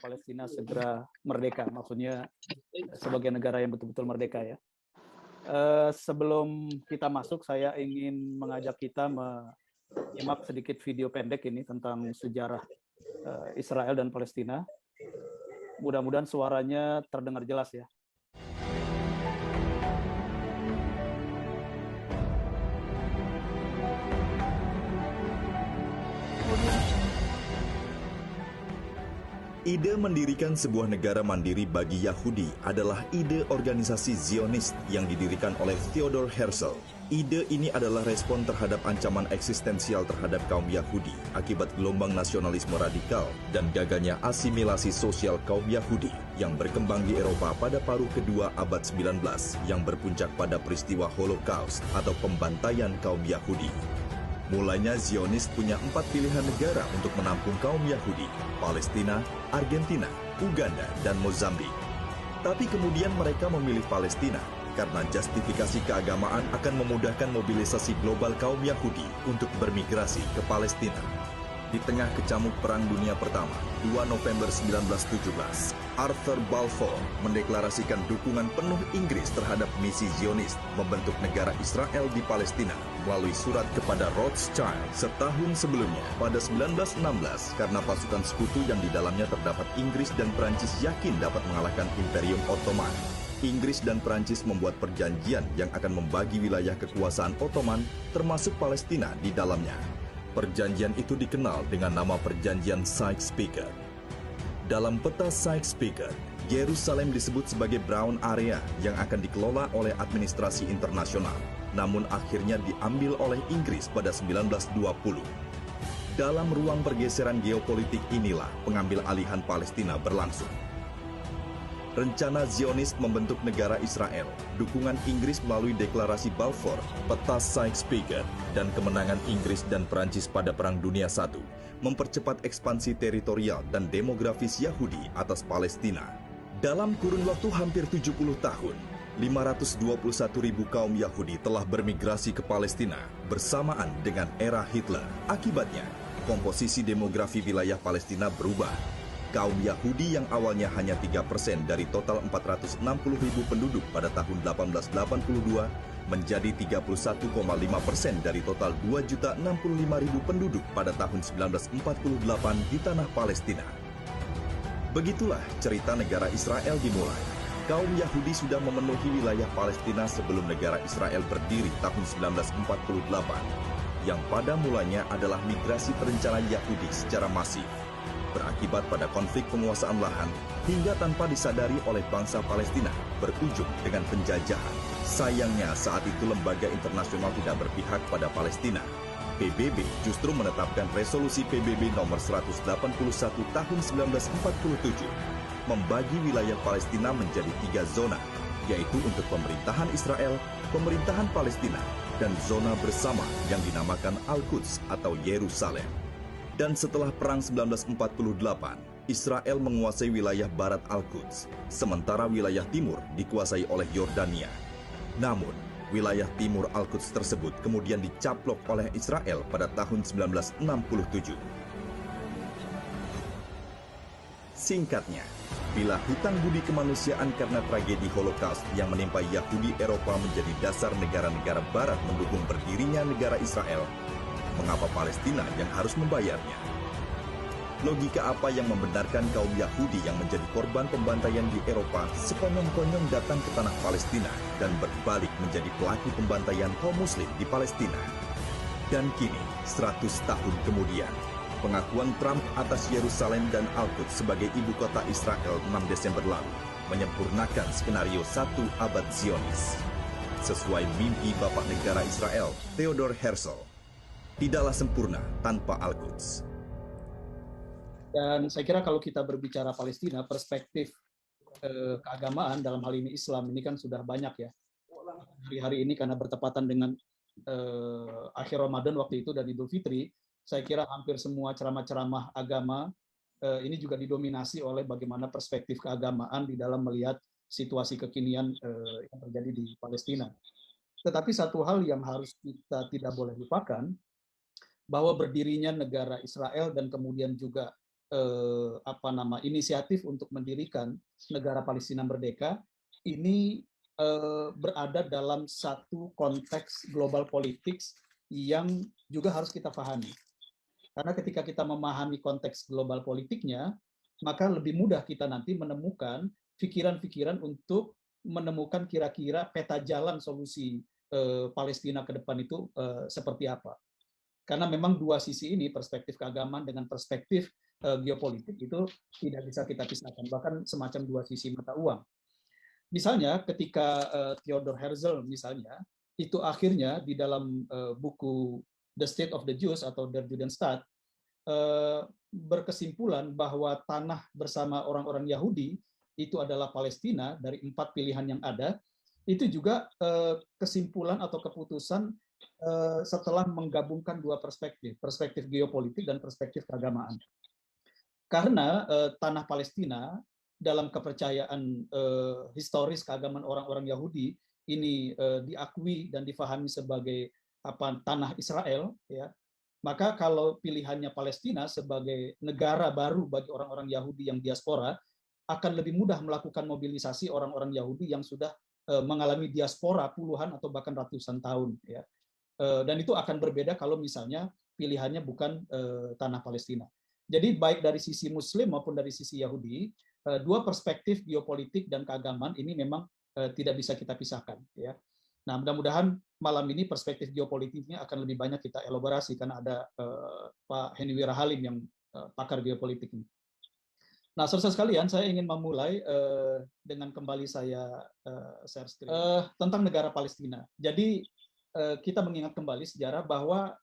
Palestina segera merdeka, maksudnya sebagai negara yang betul-betul merdeka ya. Sebelum kita masuk, saya ingin mengajak kita menyimak sedikit video pendek ini tentang sejarah Israel dan Palestina. Mudah-mudahan suaranya terdengar jelas ya. Ide mendirikan sebuah negara mandiri bagi Yahudi adalah ide organisasi Zionis yang didirikan oleh Theodor Herzl. Ide ini adalah respon terhadap ancaman eksistensial terhadap kaum Yahudi akibat gelombang nasionalisme radikal dan gagalnya asimilasi sosial kaum Yahudi yang berkembang di Eropa pada paruh kedua abad 19 yang berpuncak pada peristiwa Holocaust atau pembantaian kaum Yahudi. Mulanya Zionis punya 4 pilihan negara untuk menampung kaum Yahudi, Palestina, Argentina, Uganda, dan Mozambik. Tapi kemudian mereka memilih Palestina karena justifikasi keagamaan akan memudahkan mobilisasi global kaum Yahudi untuk bermigrasi ke Palestina. Di tengah kecamuk Perang Dunia Pertama, 2 November 1917, Arthur Balfour mendeklarasikan dukungan penuh Inggris terhadap misi Zionis membentuk negara Israel di Palestina melalui surat kepada Rothschild setahun sebelumnya pada 1916 karena pasukan sekutu yang di dalamnya terdapat Inggris dan Prancis yakin dapat mengalahkan Imperium Ottoman. Inggris dan Prancis membuat perjanjian yang akan membagi wilayah kekuasaan Ottoman termasuk Palestina di dalamnya. Perjanjian itu dikenal dengan nama Perjanjian Sykes-Picot. Dalam peta Sykes-Picot, Yerusalem disebut sebagai Brown Area yang akan dikelola oleh administrasi internasional, namun akhirnya diambil oleh Inggris pada 1920. Dalam ruang pergeseran geopolitik inilah pengambil alihan Palestina berlangsung. Rencana Zionis membentuk negara Israel, dukungan Inggris melalui deklarasi Balfour, peta Sykes-Picot, dan kemenangan Inggris dan Perancis pada Perang Dunia I mempercepat ekspansi teritorial dan demografis Yahudi atas Palestina. Dalam kurun waktu hampir 70 tahun, 521.000 kaum Yahudi telah bermigrasi ke Palestina bersamaan dengan era Hitler. Akibatnya, komposisi demografi wilayah Palestina berubah. Kaum Yahudi yang awalnya hanya 3% dari total 460.000 penduduk pada tahun 1882 menjadi 31,5% dari total 2.065.000 penduduk pada tahun 1948 di tanah Palestina. Begitulah cerita negara Israel dimulai. Kaum Yahudi sudah memenuhi wilayah Palestina sebelum negara Israel berdiri tahun 1948, yang pada mulanya adalah migrasi terencana Yahudi secara masif, berakibat pada konflik penguasaan lahan hingga tanpa disadari oleh bangsa Palestina berujung dengan penjajahan. Sayangnya saat itu lembaga internasional tidak berpihak pada Palestina. PBB justru menetapkan resolusi PBB nomor 181 tahun 1947 membagi wilayah Palestina menjadi 3 zona, yaitu untuk pemerintahan Israel, pemerintahan Palestina, dan zona bersama yang dinamakan Al-Quds atau Yerusalem. Dan setelah Perang 1948, Israel menguasai wilayah barat Al-Quds, sementara wilayah timur dikuasai oleh Yordania. Namun, wilayah timur Al-Quds tersebut kemudian dicaplok oleh Israel pada tahun 1967. Singkatnya, bila hutang budi kemanusiaan karena tragedi Holocaust yang menimpa Yahudi Eropa menjadi dasar negara-negara barat mendukung berdirinya negara Israel, mengapa Palestina yang harus membayarnya? Logika apa yang membenarkan kaum Yahudi yang menjadi korban pembantaian di Eropa sekonyong-konyong datang ke tanah Palestina dan berbalik menjadi pelaku pembantaian kaum Muslim di Palestina? Dan kini, 100 tahun kemudian, pengakuan Trump atas Yerusalem dan Al-Quds sebagai ibu kota Israel 6 Desember lalu menyempurnakan skenario 1 abad Zionis. Sesuai mimpi Bapak Negara Israel, Theodor Herzl, tidaklah sempurna tanpa Al-Quds. Dan saya kira kalau kita berbicara Palestina, perspektif keagamaan dalam hal ini Islam ini kan sudah banyak ya. Hari-hari ini karena bertepatan dengan akhir Ramadan waktu itu dan Idul Fitri, saya kira hampir semua ceramah-ceramah agama ini juga didominasi oleh bagaimana perspektif keagamaan di dalam melihat situasi kekinian yang terjadi di Palestina. Tetapi satu hal yang harus kita tidak boleh lupakan, bahwa berdirinya negara Israel dan kemudian juga inisiatif untuk mendirikan negara Palestina merdeka ini berada dalam satu konteks global politics yang juga harus kita pahami. Karena ketika kita memahami konteks global politiknya, maka lebih mudah kita nanti menemukan pikiran-pikiran untuk menemukan kira-kira peta jalan solusi Palestina ke depan itu seperti apa. Karena memang dua sisi ini, perspektif keagamaan dengan perspektif geopolitik itu tidak bisa kita pisahkan, bahkan semacam dua sisi mata uang. Misalnya ketika Theodor Herzl misalnya, itu akhirnya di dalam buku The State of the Jews atau Der Judenstaat berkesimpulan bahwa tanah bersama orang-orang Yahudi itu adalah Palestina dari 4 pilihan yang ada, itu juga kesimpulan atau keputusan setelah menggabungkan dua perspektif, perspektif geopolitik dan perspektif keagamaan. Karena tanah Palestina dalam kepercayaan historis keagamaan orang-orang Yahudi ini diakui dan difahami sebagai tanah Israel, ya, maka kalau pilihannya Palestina sebagai negara baru bagi orang-orang Yahudi yang diaspora, akan lebih mudah melakukan mobilisasi orang-orang Yahudi yang sudah mengalami diaspora puluhan atau bahkan ratusan tahun, ya. Dan itu akan berbeda kalau misalnya pilihannya bukan tanah Palestina. Jadi baik dari sisi Muslim maupun dari sisi Yahudi, dua perspektif geopolitik dan keagamaan ini memang tidak bisa kita pisahkan, ya. Nah, mudah-mudahan malam ini perspektif geopolitiknya akan lebih banyak kita elaborasi karena ada Pak Henny Wirahalim yang pakar geopolitik ini. Nah, saudara sekalian, saya ingin memulai dengan kembali saya share screen tentang negara Palestina. Jadi kita mengingat kembali sejarah bahwa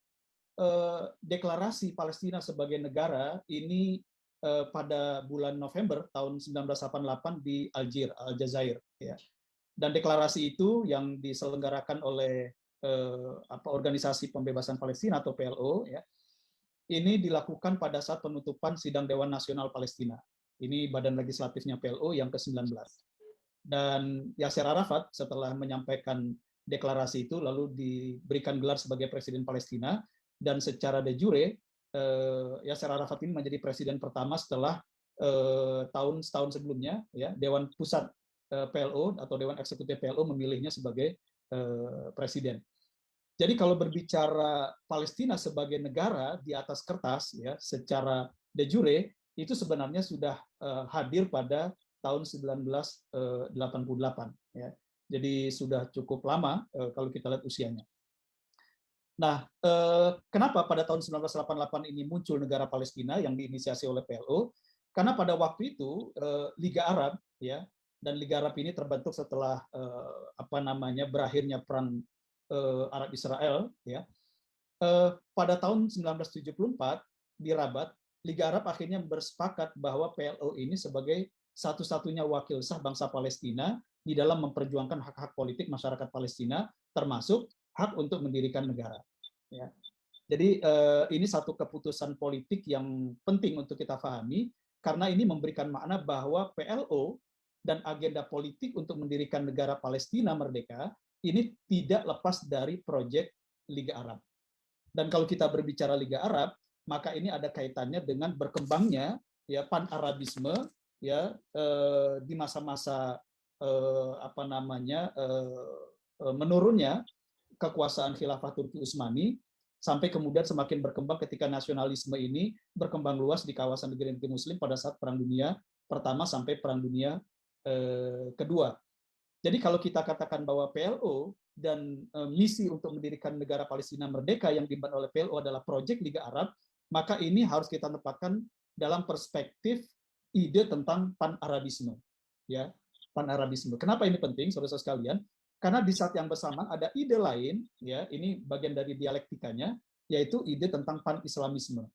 deklarasi Palestina sebagai negara ini pada bulan November tahun 1988 di Aljazair, ya. Dan deklarasi itu yang diselenggarakan oleh organisasi pembebasan Palestina atau PLO, ya, ini dilakukan pada saat penutupan sidang Dewan Nasional Palestina. Ini badan legislatifnya PLO yang ke-19. Dan Yasser Arafat setelah menyampaikan deklarasi itu lalu diberikan gelar sebagai Presiden Palestina, dan secara de jure Yasser Arafat ini menjadi presiden pertama setelah setahun sebelumnya, ya, Dewan Pusat PLO atau Dewan Eksekutif PLO memilihnya sebagai presiden. Jadi kalau berbicara Palestina sebagai negara di atas kertas, ya, secara de jure itu sebenarnya sudah hadir pada tahun 1988, ya. Jadi sudah cukup lama kalau kita lihat usianya. Nah, kenapa pada tahun 1988 ini muncul negara Palestina yang diinisiasi oleh PLO? Karena pada waktu itu Liga Arab, ya, dan Liga Arab ini terbentuk setelah berakhirnya perang Arab Israel, ya. Pada tahun 1974 di Rabat, Liga Arab akhirnya bersepakat bahwa PLO ini sebagai satu-satunya wakil sah bangsa Palestina di dalam memperjuangkan hak-hak politik masyarakat Palestina, termasuk hak untuk mendirikan negara, ya. Jadi ini satu keputusan politik yang penting untuk kita pahami, karena ini memberikan makna bahwa PLO dan agenda politik untuk mendirikan negara Palestina merdeka ini tidak lepas dari proyek Liga Arab. Dan kalau kita berbicara Liga Arab, maka ini ada kaitannya dengan berkembangnya, ya, pan-Arabisme, ya, di masa-masa menurunnya kekuasaan Khilafah Turki Utsmani, sampai kemudian semakin berkembang ketika nasionalisme ini berkembang luas di kawasan negeri-negeri Muslim pada saat Perang Dunia Pertama sampai Perang Dunia Kedua. Jadi kalau kita katakan bahwa PLO dan misi untuk mendirikan negara Palestina merdeka yang diemban oleh PLO adalah proyek Liga Arab, maka ini harus kita tempatkan dalam perspektif ide tentang pan-Arabisme, ya, pan-Arabisme. Kenapa ini penting, saudara sekalian? Karena di saat yang bersamaan ada ide lain, ya, ini bagian dari dialektikanya, yaitu ide tentang pan-Islamisme.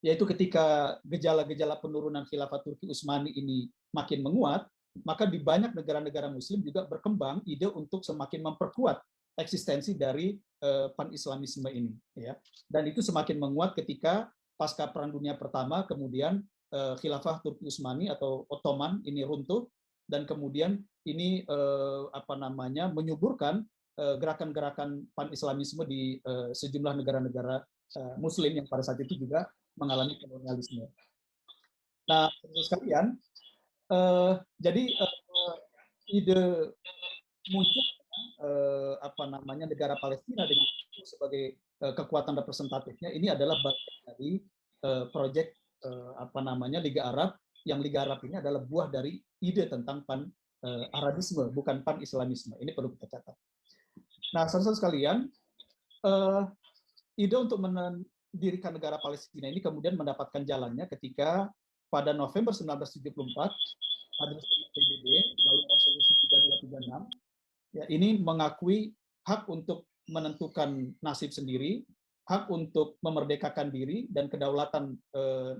Yaitu ketika gejala-gejala penurunan Khilafah Turki Utsmani ini makin menguat, maka di banyak negara-negara Muslim juga berkembang ide untuk semakin memperkuat eksistensi dari pan-Islamisme ini, ya. Dan itu semakin menguat ketika pasca Perang Dunia Pertama, kemudian Khilafah Turki Utsmani atau Ottoman ini runtuh, dan kemudian ini menyuburkan gerakan-gerakan pan-Islamisme di sejumlah negara-negara Muslim yang pada saat itu juga mengalami kolonialisme. Nah, teman-teman sekalian, jadi ide muncul apa namanya negara Palestina dengan sebagai kekuatan representatifnya ini adalah bagian dari proyek apa namanya Liga Arab, yang Liga Arab ini adalah buah dari ide tentang pan Arabisme, bukan pan Islamisme. Ini perlu kita catat. Nah, saudara sekalian, eh, ide untuk mendirikan negara Palestina ini kemudian mendapatkan jalannya ketika pada November 1974 Majelis Umum PBB melalui resolusi 3236 ya, ini mengakui hak untuk menentukan nasib sendiri, hak untuk memerdekakan diri dan kedaulatan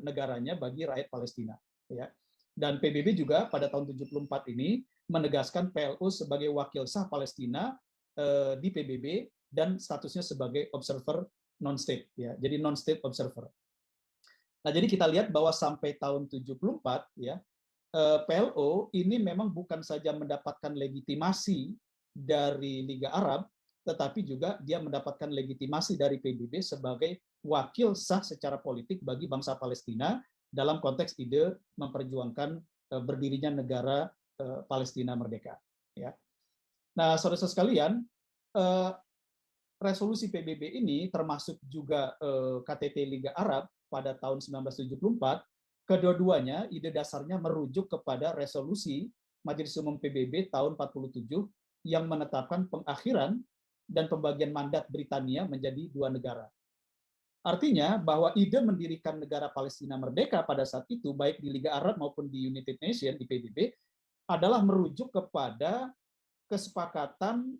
negaranya bagi rakyat Palestina. Ya. Dan PBB juga pada tahun 74 ini menegaskan PLO sebagai wakil sah Palestina di PBB dan statusnya sebagai observer non-state. Ya. Jadi non-state observer. Nah, jadi kita lihat bahwa sampai tahun 74 ya, PLO ini memang bukan saja mendapatkan legitimasi dari Liga Arab, tetapi juga dia mendapatkan legitimasi dari PBB sebagai wakil sah secara politik bagi bangsa Palestina dalam konteks ide memperjuangkan berdirinya negara Palestina merdeka. Ya. Nah, saudara sekalian, resolusi PBB ini termasuk juga KTT Liga Arab pada tahun 1974, kedua-duanya ide dasarnya merujuk kepada resolusi Majelis Umum PBB tahun 47 yang menetapkan pengakhiran dan pembagian mandat Britania menjadi dua negara. Artinya bahwa ide mendirikan negara Palestina merdeka pada saat itu, baik di Liga Arab maupun di United Nations, di PBB, adalah merujuk kepada kesepakatan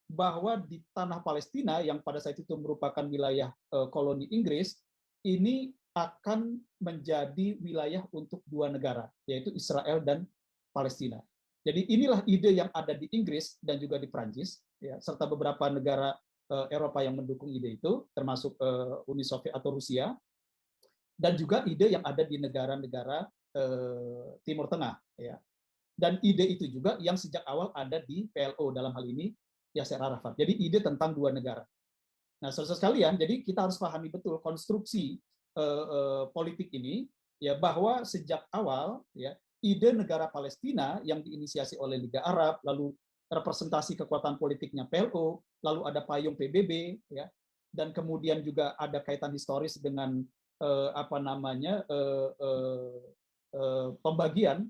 bahwa di tanah Palestina yang pada saat itu merupakan wilayah koloni Inggris, ini akan menjadi wilayah untuk dua negara, yaitu Israel dan Palestina. Jadi inilah ide yang ada di Inggris dan juga di Prancis, ya, serta beberapa negara Eropa yang mendukung ide itu, termasuk Uni Soviet atau Rusia, dan juga ide yang ada di negara-negara Timur Tengah. Ya. Dan ide itu juga yang sejak awal ada di PLO, dalam hal ini Yasser Arafat. Jadi ide tentang dua negara. Nah, saudara sekalian, jadi kita harus pahami betul konstruksi politik ini, ya, bahwa sejak awal ya ide negara Palestina yang diinisiasi oleh Liga Arab, lalu representasi kekuatan politiknya PLO, lalu ada payung PBB, ya, dan kemudian juga ada kaitan historis dengan apa namanya pembagian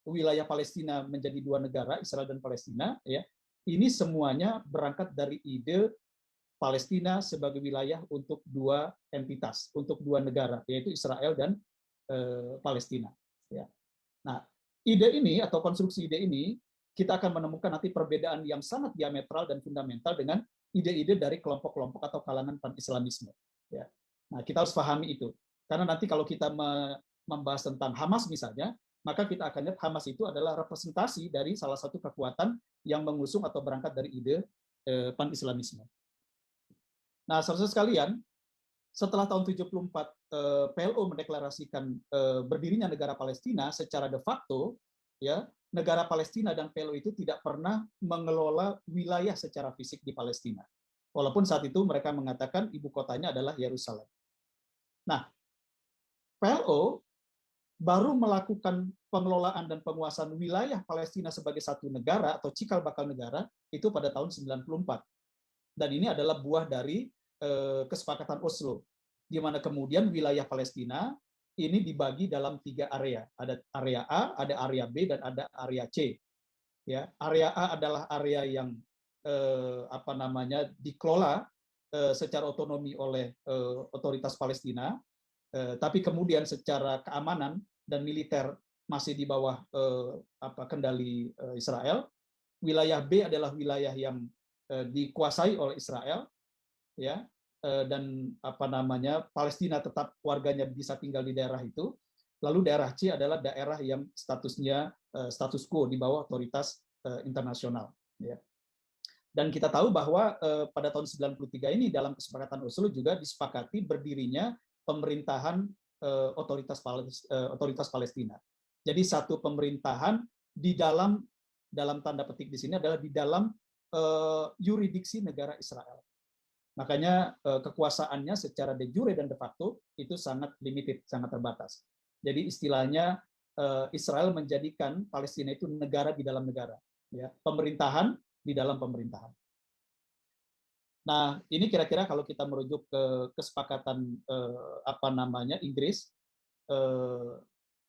wilayah Palestina menjadi dua negara, Israel dan Palestina, ya. Ini semuanya berangkat dari ide Palestina sebagai wilayah untuk dua entitas, untuk dua negara, yaitu Israel dan Palestina. Ya. Nah, ide ini atau konstruksi ide ini kita akan menemukan nanti perbedaan yang sangat diametral dan fundamental dengan ide-ide dari kelompok-kelompok atau kalangan pan-Islamisme. Ya. Nah, kita harus pahami itu. Karena nanti kalau kita membahas tentang Hamas misalnya, maka kita akan lihat Hamas itu adalah representasi dari salah satu kekuatan yang mengusung atau berangkat dari ide pan-Islamisme. Nah, saudara sekalian, setelah tahun 74 PLO mendeklarasikan berdirinya negara Palestina secara de facto, ya, negara Palestina dan PLO itu tidak pernah mengelola wilayah secara fisik di Palestina. Walaupun saat itu mereka mengatakan ibu kotanya adalah Yerusalem. Nah, PLO baru melakukan pengelolaan dan penguasaan wilayah Palestina sebagai satu negara atau cikal bakal negara itu pada tahun 94. Dan ini adalah buah dari kesepakatan Oslo, di mana kemudian wilayah Palestina ini dibagi dalam 3 area. Ada area A, ada area B, dan ada area C. Ya, area A adalah area yang apa namanya dikelola secara otonomi oleh otoritas Palestina, tapi kemudian secara keamanan dan militer masih di bawah kendali Israel. Wilayah B adalah wilayah yang dikuasai oleh Israel, ya, dan apa namanya Palestina tetap warganya bisa tinggal di daerah itu. Lalu daerah C adalah daerah yang statusnya status quo di bawah otoritas internasional. Ya. Dan kita tahu bahwa pada tahun 93 ini dalam kesepakatan Oslo juga disepakati berdirinya pemerintahan otoritas Palestina. Jadi satu pemerintahan di dalam tanda petik di sini adalah di dalam yuridiksi negara Israel. Makanya kekuasaannya secara de jure dan de facto itu sangat limited, sangat terbatas. Jadi istilahnya Israel menjadikan Palestina itu negara di dalam negara, ya, pemerintahan di dalam pemerintahan. Nah, ini kira-kira kalau kita merujuk ke kesepakatan Inggris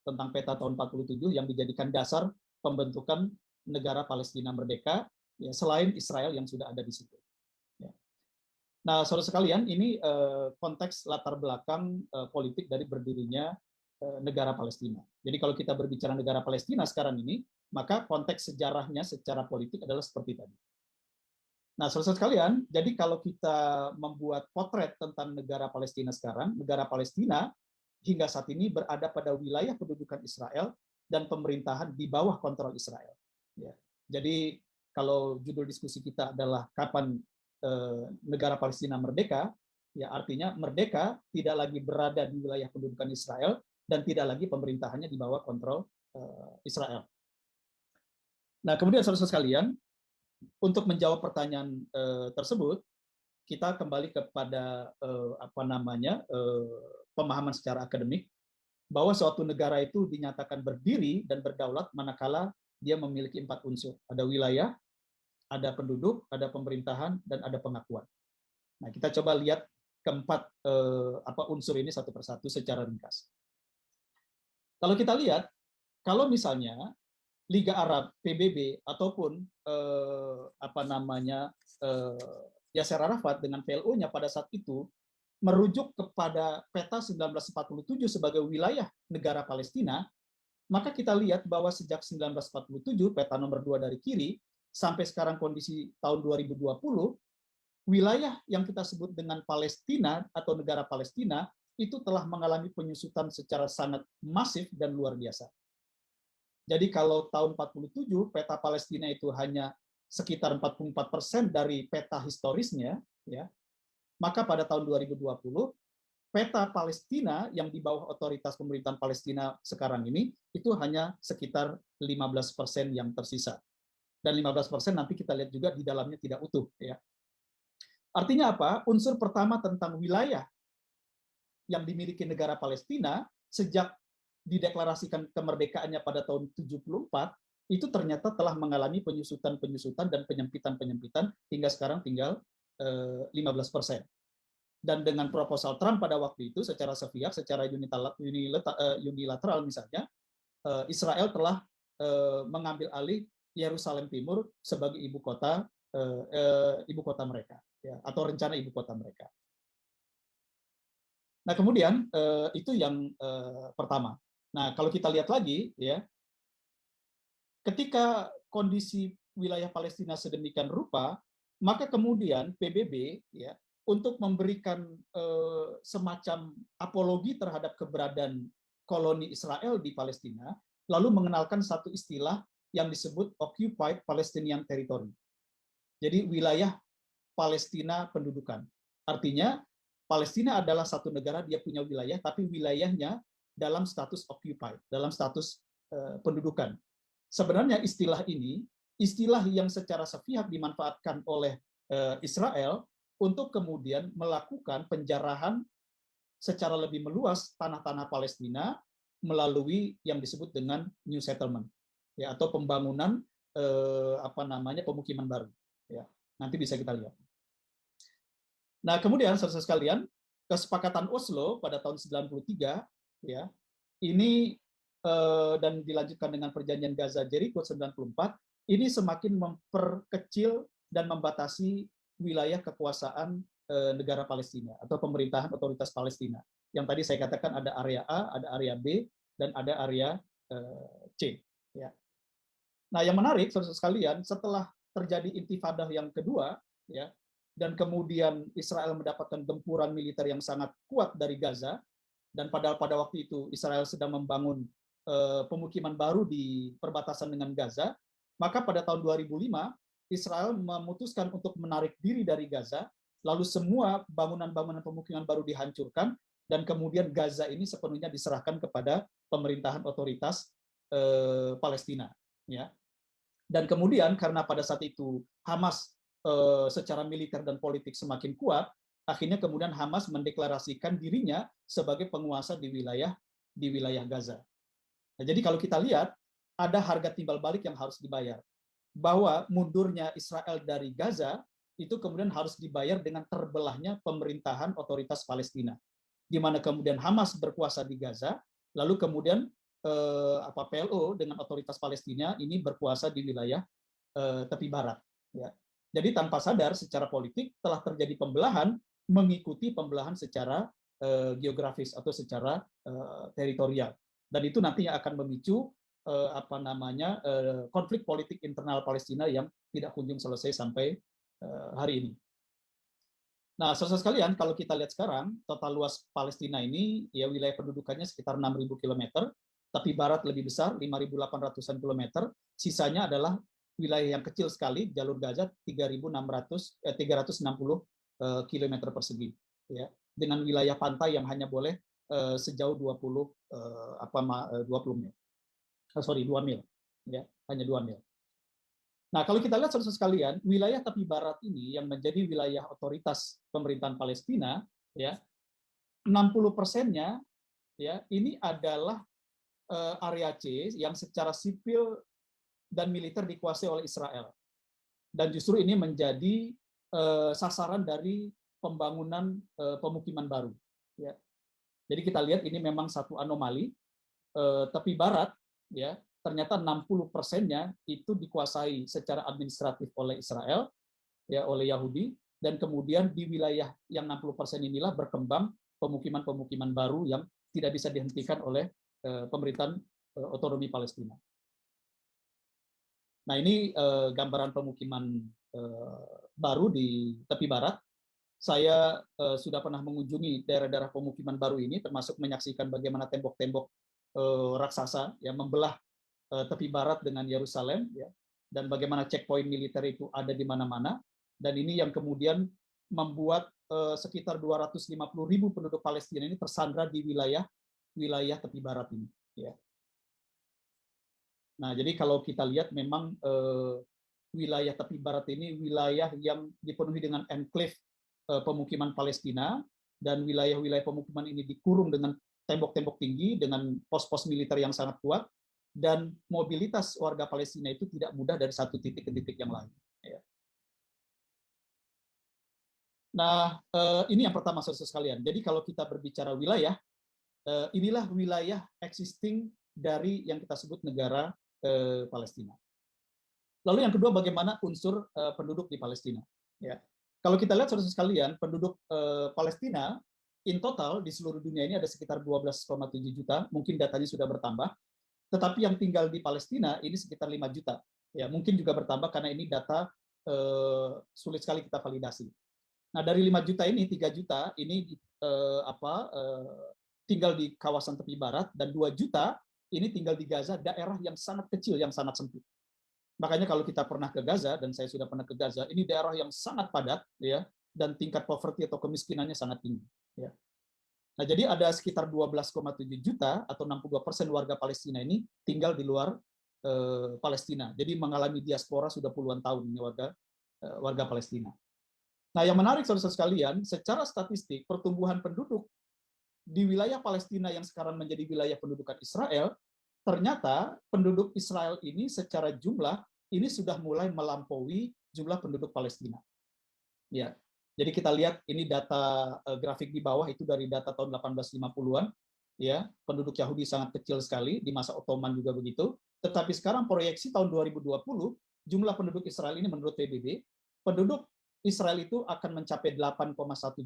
tentang peta tahun 47 yang dijadikan dasar pembentukan negara Palestina merdeka, ya, selain Israel yang sudah ada di situ. Ya. Nah, saudara sekalian, ini konteks latar belakang politik dari berdirinya negara Palestina. Jadi kalau kita berbicara negara Palestina sekarang ini, maka konteks sejarahnya secara politik adalah seperti tadi. Nah, saudara sekalian, jadi kalau kita membuat potret tentang negara Palestina sekarang, negara Palestina hingga saat ini berada pada wilayah pendudukan Israel dan pemerintahan di bawah kontrol Israel. Ya. Jadi kalau judul diskusi kita adalah kapan negara Palestina merdeka, ya artinya merdeka tidak lagi berada di wilayah pendudukan Israel dan tidak lagi pemerintahannya di bawah kontrol Israel. Nah, kemudian saudara sekalian, untuk menjawab pertanyaan tersebut, kita kembali kepada pemahaman secara akademik bahwa suatu negara itu dinyatakan berdiri dan berdaulat manakala dia memiliki 4 unsur. Ada wilayah, ada penduduk, ada pemerintahan, dan ada pengakuan. Nah, kita coba lihat keempat unsur ini satu persatu secara ringkas. Kalau kita lihat, kalau misalnya Liga Arab, PBB, ataupun Yasser Arafat dengan PLO-nya pada saat itu merujuk kepada peta 1947 sebagai wilayah negara Palestina, maka kita lihat bahwa sejak 1947, peta nomor 2 dari kiri, sampai sekarang kondisi tahun 2020, wilayah yang kita sebut dengan Palestina atau negara Palestina itu telah mengalami penyusutan secara sangat masif dan luar biasa. Jadi kalau tahun 47 peta Palestina itu hanya sekitar 44% dari peta historisnya, ya, maka pada tahun 2020 peta Palestina yang di bawah otoritas pemerintahan Palestina sekarang ini itu hanya sekitar 15% yang tersisa. Dan 15% nanti kita lihat juga di dalamnya tidak utuh. Ya. Artinya apa? Unsur pertama tentang wilayah yang dimiliki negara Palestina sejak dideklarasikan kemerdekaannya pada tahun 74, itu ternyata telah mengalami penyusutan-penyusutan dan penyempitan-penyempitan hingga sekarang tinggal 15%. Dan dengan proposal Trump pada waktu itu secara sepihak, secara unilateral misalnya, Israel telah mengambil alih Yerusalem Timur sebagai ibu kota mereka, ya, atau rencana ibu kota mereka. Nah, kemudian itu yang pertama. Nah, kalau kita lihat lagi, ya, ketika kondisi wilayah Palestina sedemikian rupa, maka kemudian PBB, ya, untuk memberikan semacam apologi terhadap keberadaan koloni Israel di Palestina, lalu mengenalkan satu istilah yang disebut Occupied Palestinian Territory. Jadi wilayah Palestina pendudukan. Artinya Palestina adalah satu negara, dia punya wilayah, tapi wilayahnya dalam status occupied, dalam status pendudukan. Sebenarnya istilah ini, istilah yang secara sepihak dimanfaatkan oleh Israel untuk kemudian melakukan penjarahan secara lebih meluas tanah-tanah Palestina melalui yang disebut dengan new settlement, ya, atau pembangunan pemukiman baru. Ya, nanti bisa kita lihat. Nah, kemudian saudara sekalian, kesepakatan Oslo pada tahun 93, ya, ini dan dilanjutkan dengan perjanjian Gaza Jericho 94, ini semakin memperkecil dan membatasi wilayah kekuasaan negara Palestina atau pemerintahan otoritas Palestina. Yang tadi saya katakan ada area A, ada area B, dan ada area C. Ya. Nah, yang menarik, saudara sekalian, setelah terjadi intifadah yang kedua, ya, dan kemudian Israel mendapatkan gempuran militer yang sangat kuat dari Gaza, dan padahal pada waktu itu Israel sedang membangun pemukiman baru di perbatasan dengan Gaza, maka pada tahun 2005 Israel memutuskan untuk menarik diri dari Gaza, lalu semua bangunan-bangunan pemukiman baru dihancurkan, dan kemudian Gaza ini sepenuhnya diserahkan kepada pemerintahan otoritas Palestina. Ya. Dan kemudian karena pada saat itu Hamas secara militer dan politik semakin kuat, akhirnya kemudian Hamas mendeklarasikan dirinya sebagai penguasa di wilayah di wilayah Gaza. Nah, jadi kalau kita lihat, ada harga timbal balik yang harus dibayar. Bahwa mundurnya Israel dari Gaza, itu kemudian harus dibayar dengan terbelahnya pemerintahan otoritas Palestina. Di mana kemudian Hamas berkuasa di Gaza, lalu kemudian PLO dengan otoritas Palestina ini berkuasa di wilayah tepi barat. Ya. Jadi tanpa sadar secara politik telah terjadi pembelahan mengikuti pembelahan secara geografis atau secara teritorial, dan itu nantinya akan memicu konflik politik internal Palestina yang tidak kunjung selesai sampai hari ini. Nah, saudara sekalian, kalau kita lihat sekarang total luas Palestina ini ya wilayah pendudukannya sekitar 6.000 km, tapi barat lebih besar 5.800-an kilometer, sisanya adalah wilayah yang kecil sekali, jalur Gaza 360 km persegi, ya, dengan wilayah pantai yang hanya boleh sejauh 20 mil. 2 mil, ya, hanya 2 mil. Nah, kalau kita lihat saudara sekalian, wilayah tepi barat ini yang menjadi wilayah otoritas pemerintahan Palestina, ya, 60%-nya ya ini adalah area C yang secara sipil dan militer dikuasai oleh Israel. Dan justru ini menjadi sasaran dari pembangunan pemukiman baru. Ya. Jadi kita lihat ini memang satu anomali. Tepi barat, ya, ternyata 60%-nya itu dikuasai secara administratif oleh Israel, ya, oleh Yahudi, dan kemudian di wilayah yang 60% inilah berkembang pemukiman-pemukiman baru yang tidak bisa dihentikan oleh pemerintahan otonomi Palestina. Nah, ini gambaran pemukiman baru di tepi barat. Saya sudah pernah mengunjungi daerah-daerah pemukiman baru ini, termasuk menyaksikan bagaimana tembok-tembok raksasa yang membelah tepi barat dengan Yerusalem, ya, dan bagaimana checkpoint militer itu ada di mana-mana, dan ini yang kemudian membuat sekitar 250.000 penduduk Palestina ini tersandra di wilayah tepi barat ini. Ya. Nah, jadi kalau kita lihat memang wilayah tepi barat ini wilayah yang dipenuhi dengan enclave pemukiman Palestina, dan wilayah-wilayah pemukiman ini dikurung dengan tembok-tembok tinggi dengan pos-pos militer yang sangat kuat, dan mobilitas warga Palestina itu tidak mudah dari satu titik ke titik yang lain. Ya. Nah, ini yang pertama saudara sekalian. Jadi kalau kita berbicara wilayah, inilah wilayah existing dari yang kita sebut negara Palestina. Lalu yang kedua, bagaimana unsur penduduk di Palestina. Ya. Kalau kita lihat saudara sekalian, penduduk Palestina in total di seluruh dunia ini ada sekitar 12,7 juta, mungkin datanya sudah bertambah, tetapi yang tinggal di Palestina ini sekitar 5 juta. Ya, mungkin juga bertambah karena ini data sulit sekali kita validasi. Nah, dari 5 juta ini 3 juta ini tinggal di kawasan tepi barat, dan 2 juta ini tinggal di Gaza, daerah yang sangat kecil, yang sangat sempit. Makanya kalau kita pernah ke Gaza, dan saya sudah pernah ke Gaza, ini daerah yang sangat padat, ya, dan tingkat poverty atau kemiskinannya sangat tinggi. Ya. Nah, jadi ada sekitar 12,7 juta atau 62% warga Palestina ini tinggal di luar Palestina. Jadi mengalami diaspora sudah puluhan tahun ini warga Palestina. Nah, yang menarik saudara sekalian, secara statistik pertumbuhan penduduk di wilayah Palestina yang sekarang menjadi wilayah pendudukan Israel, ternyata penduduk Israel ini secara jumlah ini sudah mulai melampaui jumlah penduduk Palestina. Ya. Jadi kita lihat ini data grafik di bawah itu dari data tahun 1850-an, ya. Penduduk Yahudi sangat kecil sekali, di masa Ottoman juga begitu. Tetapi sekarang proyeksi tahun 2020 jumlah penduduk Israel ini menurut PBB, penduduk Israel itu akan mencapai 8,1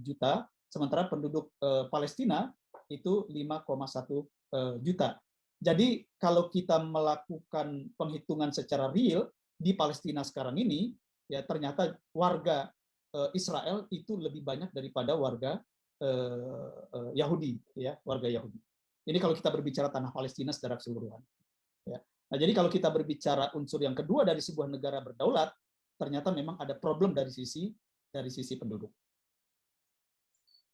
juta, sementara penduduk Palestina itu 5,1 juta. Jadi kalau kita melakukan penghitungan secara real di Palestina sekarang ini, ya ternyata warga Israel itu lebih banyak daripada warga Yahudi, ya, warga Yahudi. Ini kalau kita berbicara tanah Palestina secara keseluruhan. Ya. Nah, jadi kalau kita berbicara unsur yang kedua dari sebuah negara berdaulat, ternyata memang ada problem dari sisi penduduk.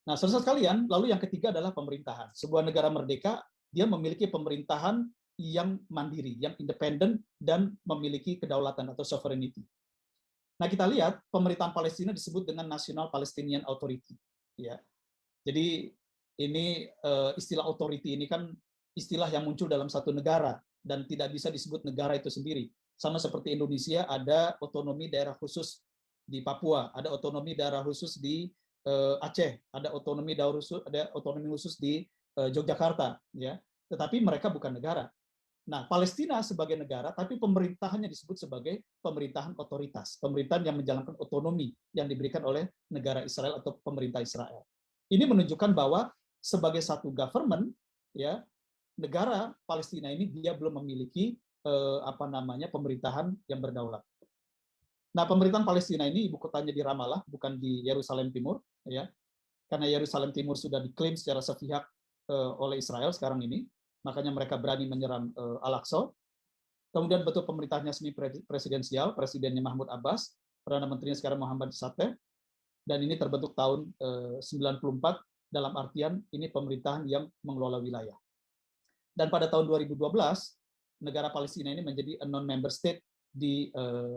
Nah, saudara sekalian, lalu yang ketiga adalah pemerintahan. Sebuah negara merdeka, dia memiliki pemerintahan yang mandiri, yang independen, dan memiliki kedaulatan atau sovereignty. Nah, kita lihat pemerintahan Palestina disebut dengan National Palestinian Authority. Ya. Jadi ini istilah authority ini kan istilah yang muncul dalam satu negara dan tidak bisa disebut negara itu sendiri. Sama seperti Indonesia ada otonomi daerah khusus di Papua, ada otonomi daerah khusus di Aceh, ada otonomi khusus di Yogyakarta, ya. Tetapi mereka bukan negara. Nah, Palestina sebagai negara, tapi pemerintahannya disebut sebagai pemerintahan otoritas, pemerintahan yang menjalankan otonomi yang diberikan oleh negara Israel atau pemerintah Israel. Ini menunjukkan bahwa sebagai satu government, ya, negara Palestina ini dia belum memiliki pemerintahan yang berdaulat. Nah, pemerintahan Palestina ini ibu kotanya di Ramallah, bukan di Yerusalem Timur, ya, karena Yerusalem Timur sudah diklaim secara sepihak oleh Israel sekarang ini, makanya mereka berani menyerang Al-Aqsa. Kemudian bentuk pemerintahnya semi presidensial, presidennya Mahmud Abbas, perdana menterinya sekarang Muhammad Sateh, dan ini terbentuk tahun 94 dalam artian ini pemerintahan yang mengelola wilayah. Dan pada tahun 2012 negara Palestina ini menjadi a non-member state di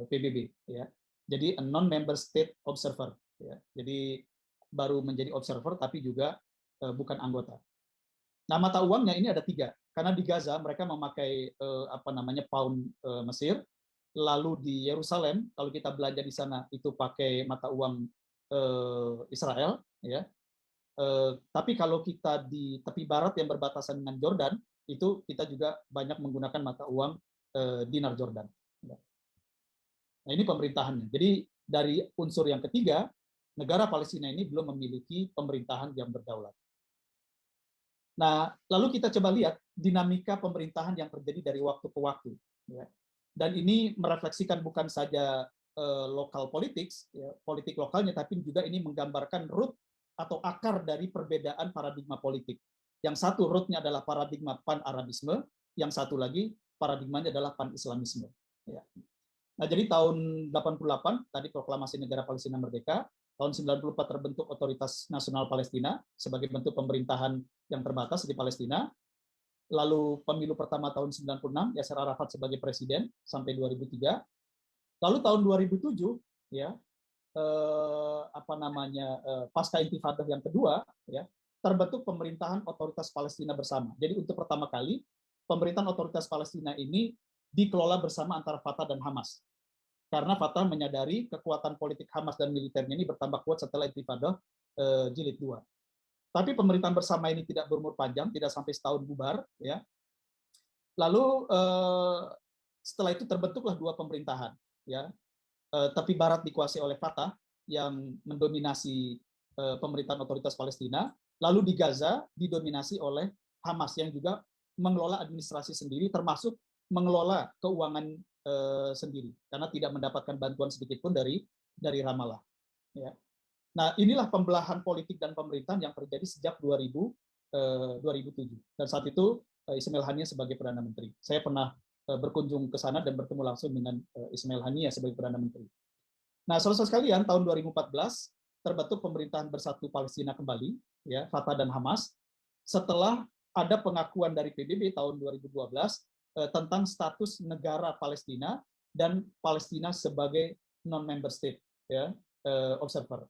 PBB, ya. Jadi a non-member state observer, ya. Jadi baru menjadi observer tapi juga bukan anggota. Nah, mata uangnya ini ada 3. Karena di Gaza mereka memakai pound Mesir, lalu di Yerusalem kalau kita belanja di sana itu pakai mata uang Israel, ya. Tapi kalau kita di tepi barat yang berbatasan dengan Jordan, itu kita juga banyak menggunakan mata uang dinar Jordan. Nah, ini pemerintahannya. Jadi dari unsur yang ketiga, negara Palestina ini belum memiliki pemerintahan yang berdaulat. Nah, lalu kita coba lihat dinamika pemerintahan yang terjadi dari waktu ke waktu. Ya. Dan ini merefleksikan bukan saja lokal politics, ya, politik lokalnya, tapi juga ini menggambarkan root atau akar dari perbedaan paradigma politik. Yang satu rootnya adalah paradigma pan-Arabisme, yang satu lagi paradigmanya adalah pan-Islamisme. Ya. Nah, jadi tahun 88 tadi proklamasi negara Palestina merdeka, tahun 94 terbentuk Otoritas Nasional Palestina sebagai bentuk pemerintahan yang terbatas di Palestina. Lalu pemilu pertama tahun 96 Yasser Arafat sebagai presiden sampai 2003. Lalu tahun 2007 ya pasca Intifadah yang kedua ya terbentuk pemerintahan Otoritas Palestina bersama. Jadi untuk pertama kali pemerintahan Otoritas Palestina ini dikelola bersama antara Fatah dan Hamas. Karena Fatah menyadari kekuatan politik Hamas dan militernya ini bertambah kuat setelah Intifadah jilid 2. Tapi pemerintahan bersama ini tidak berumur panjang, tidak sampai setahun bubar, ya. Lalu setelah itu terbentuklah 2 pemerintahan, ya. Tepi barat dikuasai oleh Fatah yang mendominasi pemerintahan Otoritas Palestina, lalu di Gaza didominasi oleh Hamas yang juga mengelola administrasi sendiri, termasuk mengelola keuangan sendiri karena tidak mendapatkan bantuan sedikit pun dari Ramallah. Ya. Nah, inilah pembelahan politik dan pemerintahan yang terjadi sejak 2007. Dan saat itu Ismail Haniyeh sebagai Perdana Menteri. Saya pernah berkunjung ke sana dan bertemu langsung dengan Ismail Haniyeh sebagai Perdana Menteri. Nah, saudara sekalian, tahun 2014 terbentuk pemerintahan bersatu Palestina kembali, ya, Fatah dan Hamas, setelah ada pengakuan dari PBB tahun 2012 tentang status negara Palestina dan Palestina sebagai non-member state, ya, observer.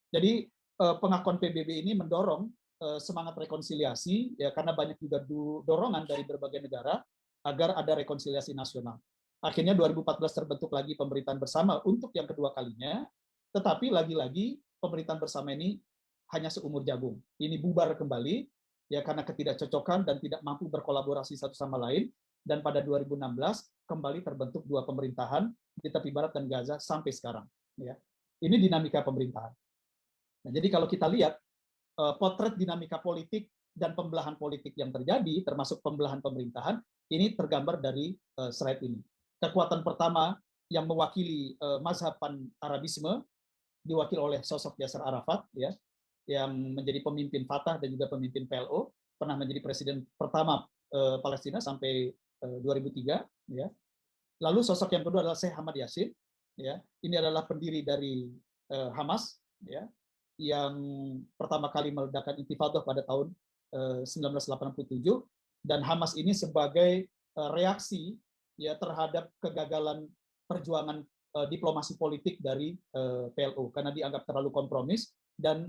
Jadi pengakuan PBB ini mendorong semangat rekonsiliasi, ya, karena banyak juga dorongan dari berbagai negara agar ada rekonsiliasi nasional. Akhirnya 2014 terbentuk lagi pemerintahan bersama untuk yang kedua kalinya, tetapi lagi-lagi pemerintahan bersama ini hanya seumur jagung. Ini bubar kembali, ya, karena ketidakcocokan dan tidak mampu berkolaborasi satu sama lain. Dan pada 2016 kembali terbentuk 2 pemerintahan di tepi barat dan Gaza sampai sekarang. Ya. Ini dinamika pemerintahan. Nah, jadi kalau kita lihat potret dinamika politik dan pembelahan politik yang terjadi, termasuk pembelahan pemerintahan, ini tergambar dari slide ini. Kekuatan pertama yang mewakili mazhab pan-Arabisme diwakili oleh sosok Yasser Arafat, ya, yang menjadi pemimpin Fatah dan juga pemimpin PLO, pernah menjadi presiden pertama Palestina sampai 2003, ya. Lalu sosok yang kedua adalah Sheikh Ahmad Yassin, ya. Ini adalah pendiri dari Hamas, ya, yang pertama kali meledakkan Intifadah pada tahun 1987, dan Hamas ini sebagai reaksi, ya, terhadap kegagalan perjuangan diplomasi politik dari PLO karena dianggap terlalu kompromis dan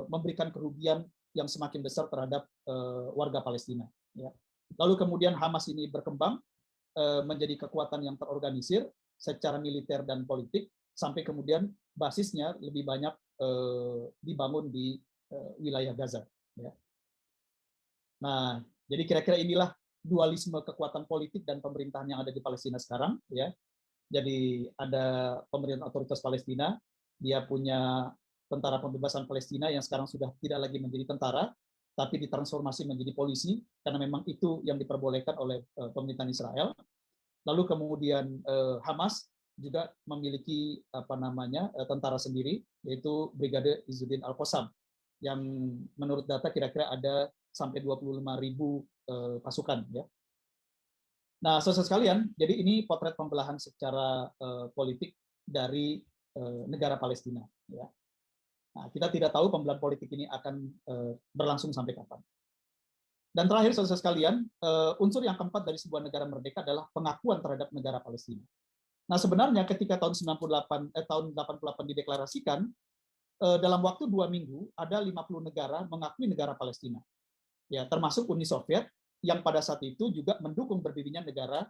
memberikan kerugian yang semakin besar terhadap warga Palestina. Ya. Lalu kemudian Hamas ini berkembang menjadi kekuatan yang terorganisir secara militer dan politik, sampai kemudian basisnya lebih banyak dibangun di wilayah Gaza. Ya. Nah, jadi kira-kira inilah dualisme kekuatan politik dan pemerintahan yang ada di Palestina sekarang. Ya. Jadi ada pemerintah otoritas Palestina, dia punya tentara pembebasan Palestina yang sekarang sudah tidak lagi menjadi tentara, tapi ditransformasi menjadi polisi, karena memang itu yang diperbolehkan oleh pemerintahan Israel. Lalu kemudian Hamas juga memiliki tentara sendiri, yaitu Brigade Izzuddin Al-Qassam, yang menurut data kira-kira ada sampai 25.000 pasukan. Ya. Nah, saudara sekalian, jadi ini potret pembelahan secara politik dari negara Palestina. Ya. Nah, kita tidak tahu pembelahan politik ini akan berlangsung sampai kapan. Dan terakhir, saudara sekalian, unsur yang keempat dari sebuah negara merdeka adalah pengakuan terhadap negara Palestina. Nah, sebenarnya ketika tahun 88 dideklarasikan, dalam waktu 2 minggu ada 50 negara mengakui negara Palestina. Ya, termasuk Uni Soviet yang pada saat itu juga mendukung berdirinya negara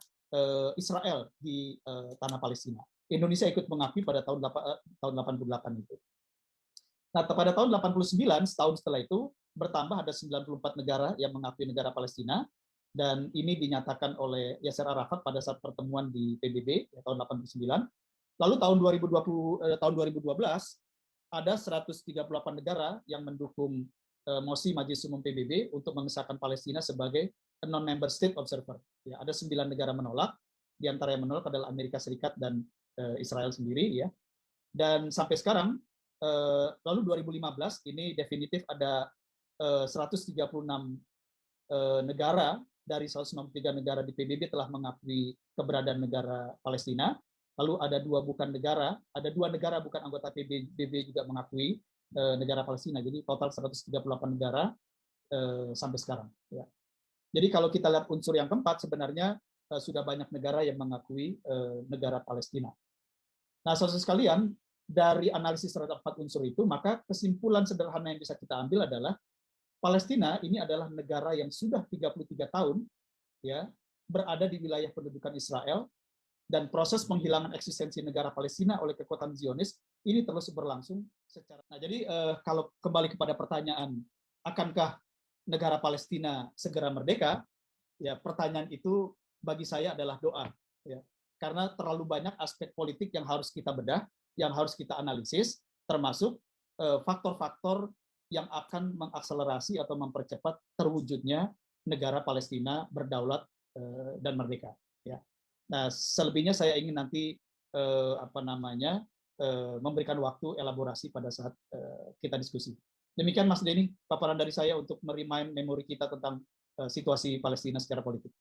Israel di tanah Palestina. Indonesia ikut mengakui pada tahun 88 itu. Nah, pada tahun 89, setahun setelah itu, bertambah ada 94 negara yang mengakui negara Palestina, dan ini dinyatakan oleh Yasser Arafat pada saat pertemuan di PBB ya, tahun 89. Lalu tahun 2012 ada 138 negara yang mendukung mosi Majelis Umum PBB untuk mengesahkan Palestina sebagai non-member state observer. Ya, ada 9 negara menolak, di antara yang menolak adalah Amerika Serikat dan Israel sendiri. Ya. Dan sampai sekarang, lalu 2015 ini definitif ada 136 negara dari 193 negara di PBB telah mengakui keberadaan negara Palestina. Lalu ada 2 bukan negara, ada 2 negara bukan anggota PBB juga mengakui negara Palestina. Jadi total 138 negara sampai sekarang. Ya. Jadi kalau kita lihat unsur yang keempat, sebenarnya sudah banyak negara yang mengakui negara Palestina. Nah, saudara sekalian, dari analisis terhadap 4 unsur itu, maka kesimpulan sederhana yang bisa kita ambil adalah Palestina ini adalah negara yang sudah 33 tahun ya berada di wilayah pendudukan Israel, dan proses penghilangan eksistensi negara Palestina oleh kekuatan Zionis ini terus berlangsung secara. Nah, jadi kalau kembali kepada pertanyaan, akankah negara Palestina segera merdeka? Ya, pertanyaan itu bagi saya adalah doa. Ya, karena terlalu banyak aspek politik yang harus kita bedah, yang harus kita analisis, termasuk faktor-faktor yang akan mengakselerasi atau mempercepat terwujudnya negara Palestina berdaulat dan merdeka. Ya. Nah, selebihnya saya ingin nanti memberikan waktu elaborasi pada saat kita diskusi. Demikian Mas Denny, paparan dari saya untuk merimain memori kita tentang situasi Palestina secara politik.